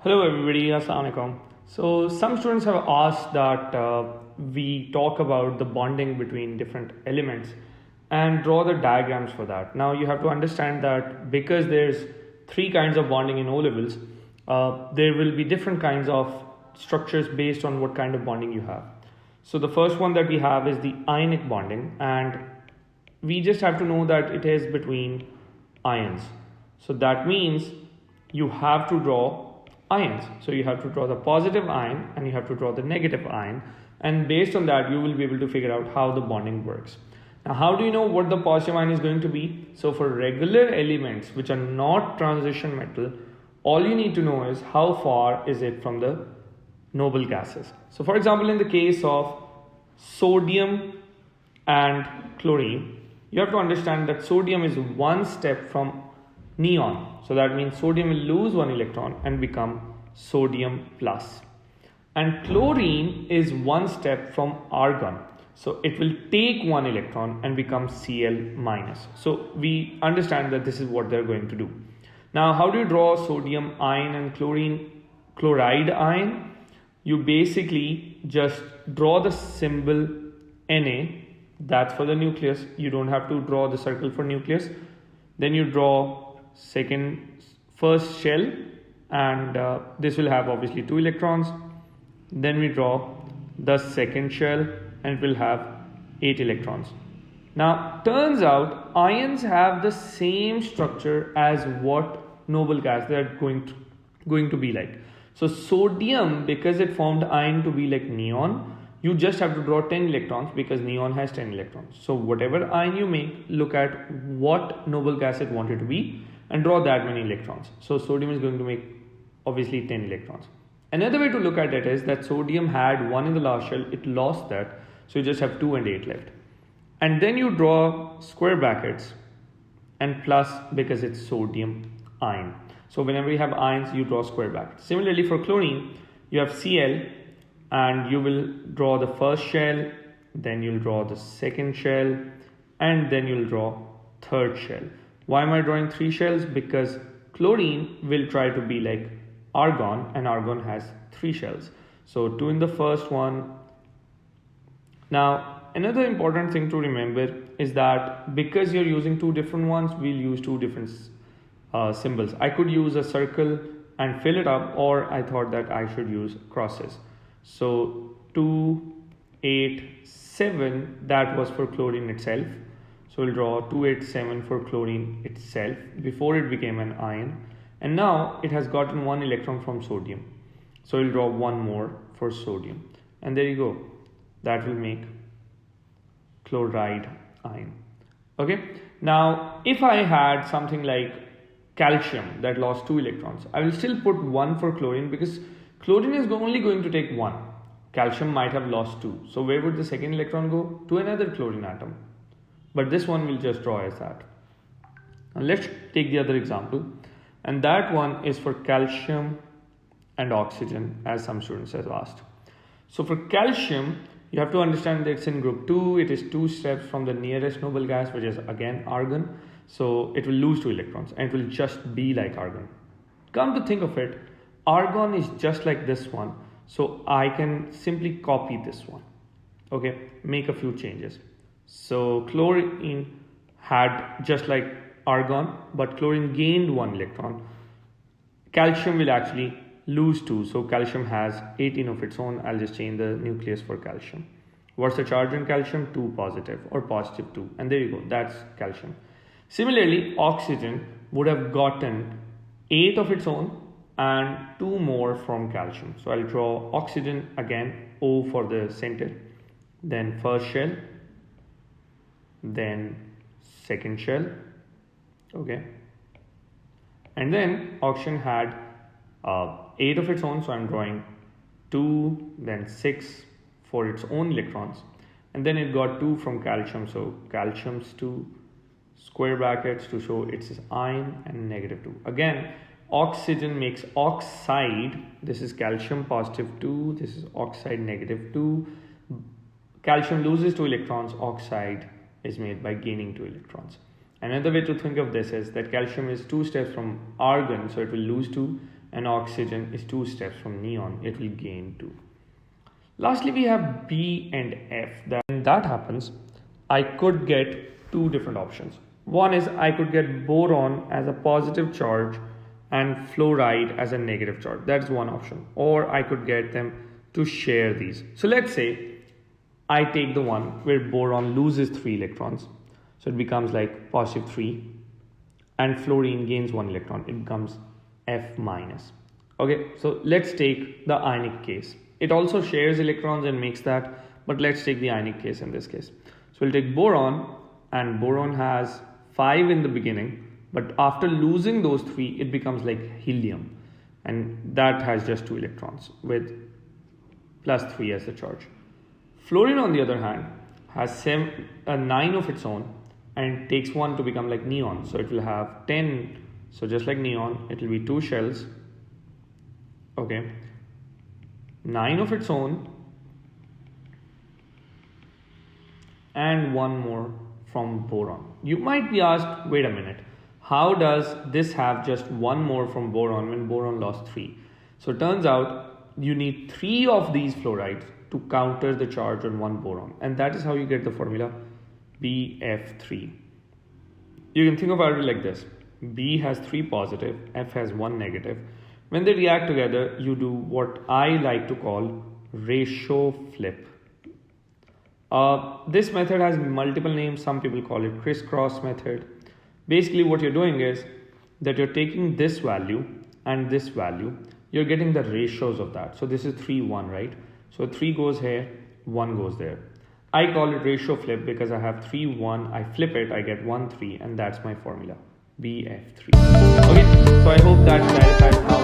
Hello everybody, Assalamu alaikum. So some students have asked that we talk about the bonding between different elements and draw the diagrams for that. Now you have to understand that because there's three kinds of bonding in O levels, there will be different kinds of structures based on what kind of bonding you have. So the first one that we have is the ionic bonding, and we just have to know that it is between ions. So that means you have to draw ions. So you have to draw the positive ion and you have to draw the negative ion, and based on that you will be able to figure out how the bonding works. Now how do you know what the positive ion is going to be? So for regular elements which are not transition metal, all you need to know is how far is it from the noble gases. So for example, in the case of sodium and chlorine, you have to understand that sodium is one step from neon. So that means sodium will lose one electron and become sodium plus. And chlorine is one step from argon. So it will take one electron and become Cl minus. So we understand that this is what they're going to do. Now how do you draw sodium ion and chloride ion? You basically just draw the symbol Na, that's for the nucleus. You don't have to draw the circle for nucleus. Then you draw first shell, and this will have obviously 2 electrons. Then we draw the second shell and it will have 8 electrons. Now turns out ions have the same structure as what noble gas they are going to be like. So sodium, because it formed ion to be like neon, you just have to draw 10 electrons because neon has 10 electrons. So whatever ion you make, look at what noble gas it wanted to be and draw that many electrons. So sodium is going to make obviously 10 electrons. Another way to look at it is that sodium had 1 in the last shell, it lost that, so you just have 2 and 8 left. And then you draw square brackets and plus because it's sodium ion. So whenever you have ions, you draw square brackets. Similarly for chlorine, you have Cl, and you will draw the first shell, then you'll draw the second shell, and then you'll draw third shell. Why am I drawing 3 shells? Because chlorine will try to be like argon, and argon has 3 shells. So 2 in the first one. Now another important thing to remember is that because you're using 2 different ones, we'll use 2 different symbols. I could use a circle and fill it up, or I thought that I should use crosses. So 2, 8, 7, that was for chlorine itself. So we'll draw 2, 8, 7 for chlorine itself before it became an ion. And now it has gotten 1 electron from sodium. So we'll draw 1 more for sodium. And there you go. That will make chloride ion. Okay. Now if I had something like calcium that lost 2 electrons, I will still put 1 for chlorine because chlorine is only going to take 1. Calcium might have lost 2. So where would the second electron go? To another chlorine atom. But this one will just draw as that. Now let's take the other example. And that one is for calcium and oxygen, as some students have asked. So for calcium, you have to understand that it's in group 2. It is 2 steps from the nearest noble gas, which is again argon. So it will lose 2 electrons and it will just be like argon. Come to think of it, argon is just like this one, so I can simply copy this one. Okay, make a few changes. So chlorine had just like argon, but chlorine gained 1 electron. Calcium will actually lose 2, so calcium has 18 of its own. I'll just change the nucleus for calcium. What's the charge in calcium? 2 positive or positive 2, and there you go, that's calcium. Similarly, oxygen would have gotten 8 of its own and 2 more from calcium. So I'll draw oxygen again, O for the center, then first shell, then second shell. Okay, and then oxygen had 8 of its own, so I'm drawing 2, then 6 for its own electrons, and then it got 2 from calcium, so calcium's 2, square brackets to show it's ion, and -2. Again, oxygen makes oxide. This is calcium positive 2, this is oxide -2. Calcium loses 2 electrons, oxide is made by gaining 2 electrons. Another way to think of this is that calcium is 2 steps from argon, so it will lose 2, and oxygen is 2 steps from neon, it will gain 2. Lastly, we have B and F. When that happens, I could get 2 different options. One is I could get boron as a positive charge and fluoride as a negative charge. That's one option. Or I could get them to share these. So let's say I take the one where boron loses 3 electrons. So it becomes like positive 3, and fluorine gains 1 electron. It becomes F minus. Okay, so let's take the ionic case. It also shares electrons and makes that, but let's take the ionic case in this case. So we'll take boron, and boron has 5 in the beginning, but after losing those 3, it becomes like helium, and that has just 2 electrons with plus 3 as the charge. Fluorine, on the other hand, has 9 of its own and takes 1 to become like neon. So it will have 10. So just like neon, it will be 2 shells. Okay. 9 of its own and 1 more from boron. You might be asked, wait a minute, how does this have just 1 more from boron when boron lost 3? So it turns out you need 3 of these fluorides to counter the charge on 1 boron, and that is how you get the formula BF3. You can think about it like this: B has 3 positive, F has 1 negative. When they react together, you do what I like to call ratio flip. This method has multiple names. Some people call it crisscross method. Basically what you're doing is that you're taking this value and this value, you're getting the ratios of that. So this is 3, 1, right? So 3 goes here, 1 goes there. I call it ratio flip because I have 3, 1, I flip it, I get 1, 3, and that's my formula, BF3. Okay, so I hope that clarifies how